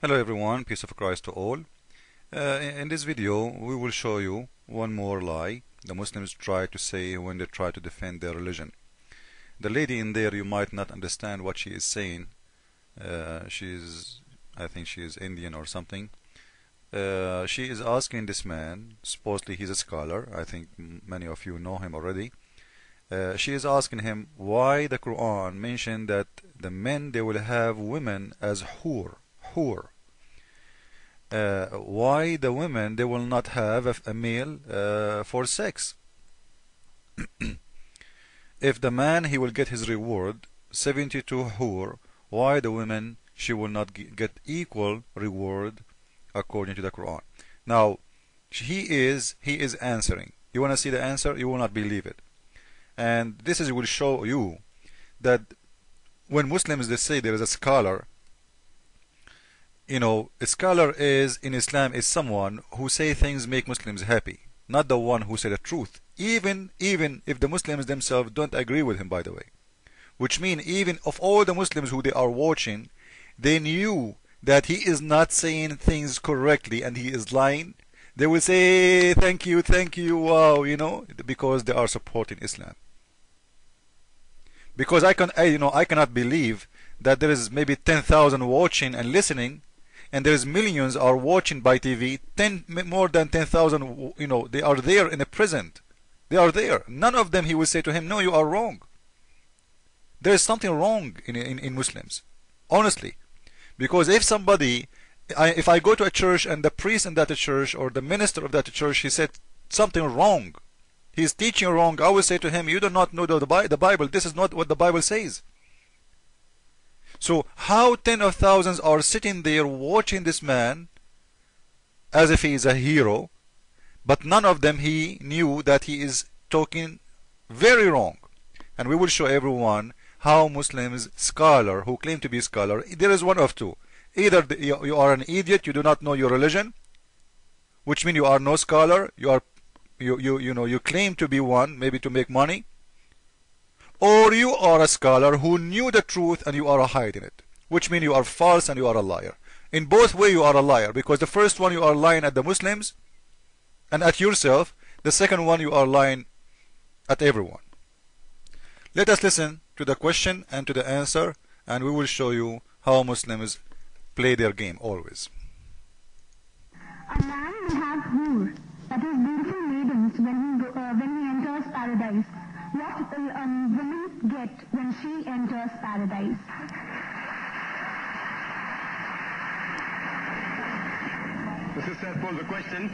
Hello everyone, peace of Christ to all. In this video, we will show you one more lie the Muslims try to say when they try to defend their religion. The lady in there, you might not understand what she is saying. I think she is Indian or something. She is asking this man, supposedly he's a scholar, I think many of you know him already. She is asking him why the Quran mentioned that the men, they will have women as hur. Why the women, they will not have a male for sex. If the man, he will get his reward 72 hur, why the women, she will not get equal reward according to the Quran? Now he is answering. You want to see the answer? You will not believe it. And this will show you that when Muslims, they say there is a scholar, you know, a scholar is in Islam is someone who say things make Muslims happy, not the one who say the truth, even if the Muslims themselves don't agree with him, by the way. Which means even of all the Muslims who they are watching, they knew that he is not saying things correctly and he is lying. They will say thank you, wow, you know, because they are supporting Islam. Because I cannot believe that there is maybe 10,000 watching and listening, and there's millions are watching by TV. More than 10,000, you know, they are there in the present. They are there. None of them he will say to him, no, you are wrong. There is something wrong in Muslims, honestly. Because if somebody, if I go to a church and the priest in that church or the minister of that church, he said something wrong, he's teaching wrong, I will say to him, you do not know the Bible. This is not what the Bible says. So how tens of thousands are sitting there watching this man as if he is a hero, but none of them he knew that he is talking very wrong. And we will show everyone how Muslims, scholar who claim to be scholar, there is one of two. Either you are an idiot, you do not know your religion, which means you are no scholar, you claim to be one, maybe to make money, or you are a scholar who knew the truth and you are hiding it, which means you are false and you are a liar. In both ways you are a liar, because the first one you are lying at the Muslims and at yourself, the second one you are lying at everyone. Let us listen to the question and to the answer, and we will show you how Muslims play their game always. A man will have hur, that is beautiful maidens, when he enters paradise. What will a woman get when she enters paradise? The sister posed the question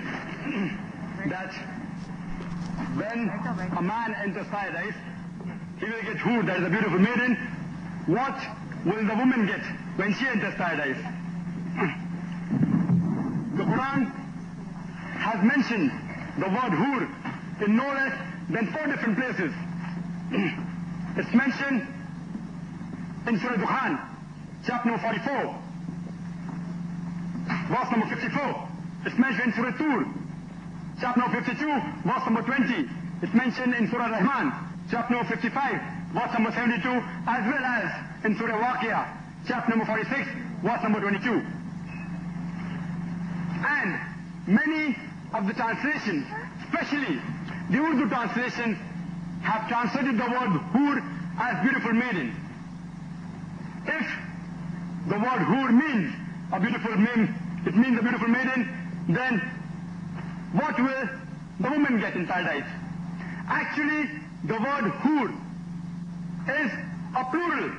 that when a man enters paradise, he will get hur, that is a beautiful maiden. What will the woman get when she enters paradise? The Quran has mentioned the word hur in no less than 4 different places. It's mentioned in Surah Dukhan, chapter number 44, verse number 54. It's mentioned in Surah Tur, chapter number 52, verse number 20. It's mentioned in Surah Rahman, chapter number 55, verse number 72, as well as in Surah Waqia, chapter number 46, verse number 22. And many of the translations, especially the Urdu translation, have translated the word hur as beautiful maiden. If the word hur means a beautiful maiden, it means a beautiful maiden, then what will the woman get in paradise? Actually, the word hur is a plural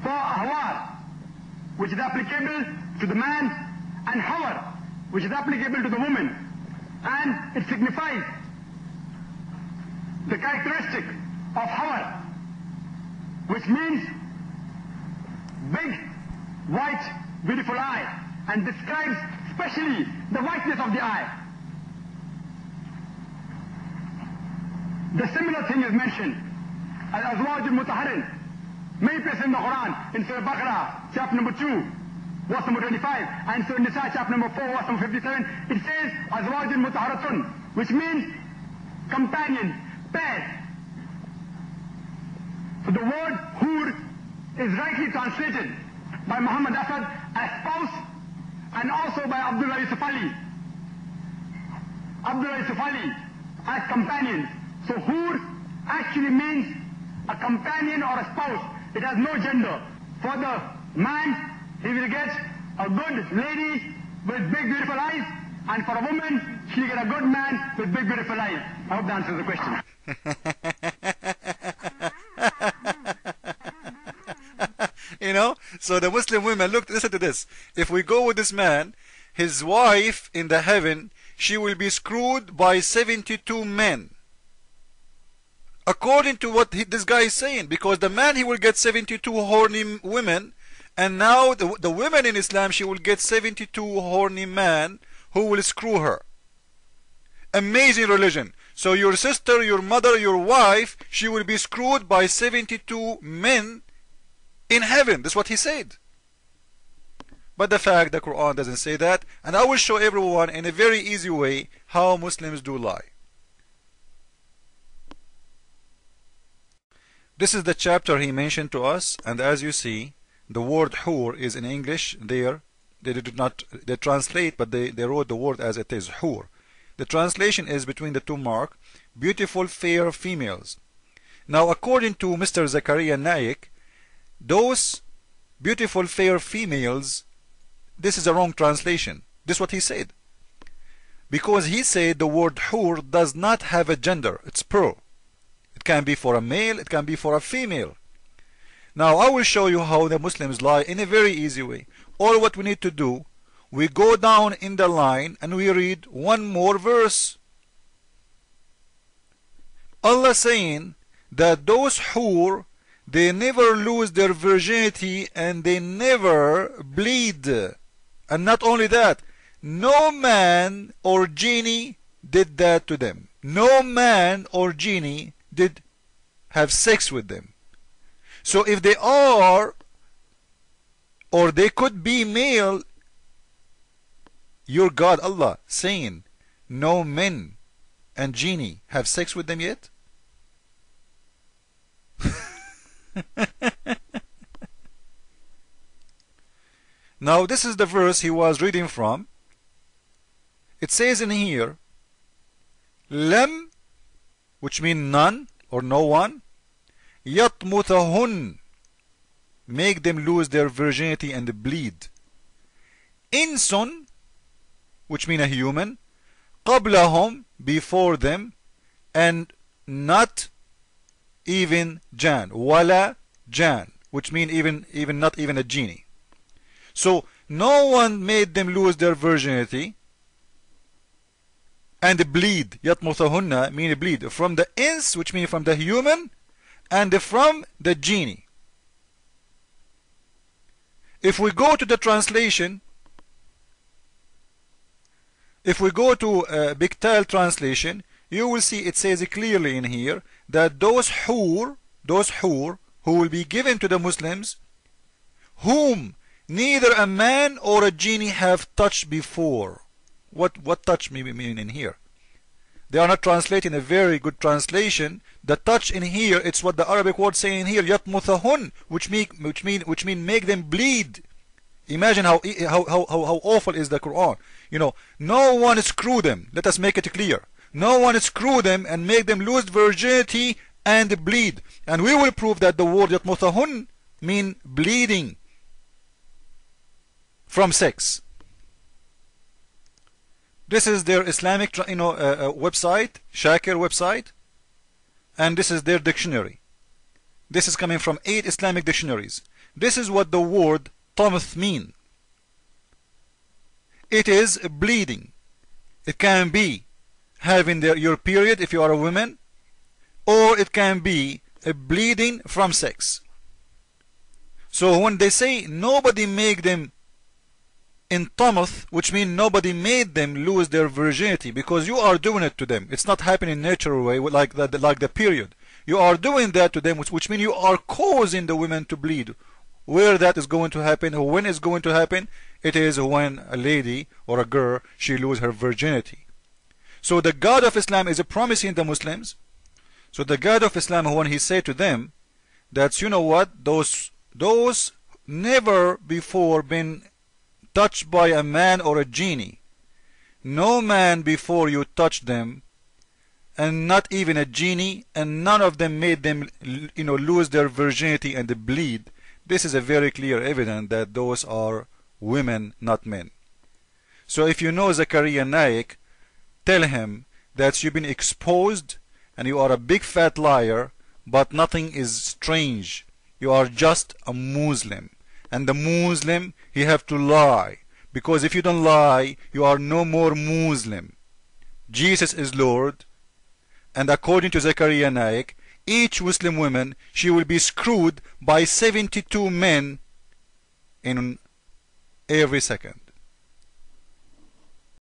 for ahwar, which is applicable to the man, and hawar, which is applicable to the woman, and it signifies the characteristic of hawar, which means big, white, beautiful eye, and describes especially the whiteness of the eye. The similar thing is mentioned al-azwaj al-mutahharin, many places in the Quran, in Surah Baqarah, chapter number 2, verse number 25, and Surah Nisa, chapter number 4, verse number 57, it says azwaj al-mutahharatun, which means companions, pairs. So the word hur is rightly translated by Muhammad Asad as spouse, and also by Abdullah Yusuf Ali. Abdullah Yusuf Ali as companions. So hur actually means a companion or a spouse. It has no gender. For the man, he will get a good lady with big beautiful eyes, and for a woman, she get a good man with big beautiful eyes. I hope that answers the question. You know, so the Muslim women, look, listen to this. If we go with this man, his wife in the heaven, she will be screwed by 72 men. According to what this guy is saying, because the man, he will get 72 horny women, and now the women in Islam, she will get 72 horny men who will screw her. Amazing religion. So your sister, your mother, your wife, she will be screwed by 72 men in heaven. That's what he said. But the fact, the Quran doesn't say that, and I will show everyone in a very easy way how Muslims do lie. This is the chapter he mentioned to us, and as you see, the word hur is in English there. They did not translate, but they wrote the word as it is, hur. The translation is between the two mark, beautiful fair females. Now according to Mr. Zakaria Naik, those beautiful fair females, this is a wrong translation. This is what he said. Because he said the word hur does not have a gender, it's plural. It can be for a male, it can be for a female. Now I will show you how the Muslims lie in a very easy way. All what we need to do, we go down in the line and we read one more verse. Allah saying that those hur, they never lose their virginity and they never bleed. And not only that, no man or genie did that to them. No man or genie did have sex with them. So if they are, or they could be male, your God Allah saying no men and genie have sex with them yet? Now this is the verse he was reading from. It says in here, Lam, which means none or no one, yatmuthahun, make them lose their virginity and bleed. Insun, which means a human, qablahum, before them, and not even jan, wala jan, which means even not even a genie. So no one made them lose their virginity and bleed. Yatmuthahunna mean bleed from the ins, which means from the human, and from the genie. If we go to the translation, if we go to Biktal translation, you will see it says clearly in here that those hur who will be given to the Muslims, whom neither a man or a genie have touched before. What touch mean in here? They are not translating a very good translation. The touch in here, it's what the Arabic word saying here, yatmuthahun, which mean make them bleed. Imagine how awful is the Quran. You know, no one screw them. Let us make it clear. No one screw them and make them lose virginity and bleed. And we will prove that the word yatmuthahun mean bleeding from sex. This is their Islamic website, Shakir website, and this is their dictionary. This is coming from 8 Islamic dictionaries. This is what the word tamth mean. It is bleeding. It can be having your period if you are a woman, or it can be a bleeding from sex. So when they say nobody make them in tamth, which means nobody made them lose their virginity, because you are doing it to them. It's not happening in a natural way like the period. You are doing that to them, which means you are causing the women to bleed. Where that is going to happen, or when it's going to happen, it is when a lady or a girl, she lose her virginity. So the God of Islam is promising the Muslims. So the God of Islam, when he said to them that, you know what, those never before been touched by a man or a genie. No man before you touched them, and not even a genie, and none of them made them lose their virginity and bleed. This is a very clear evidence that those are women, not men. So if you know Zakariya Naik, tell him that you've been exposed and you are a big fat liar, but nothing is strange. You are just a Muslim, and the Muslim, he have to lie, because if you don't lie, you are no more Muslim. Jesus is Lord, and according to Zakariya Naik, each Muslim woman, she will be screwed by 72 men in every second.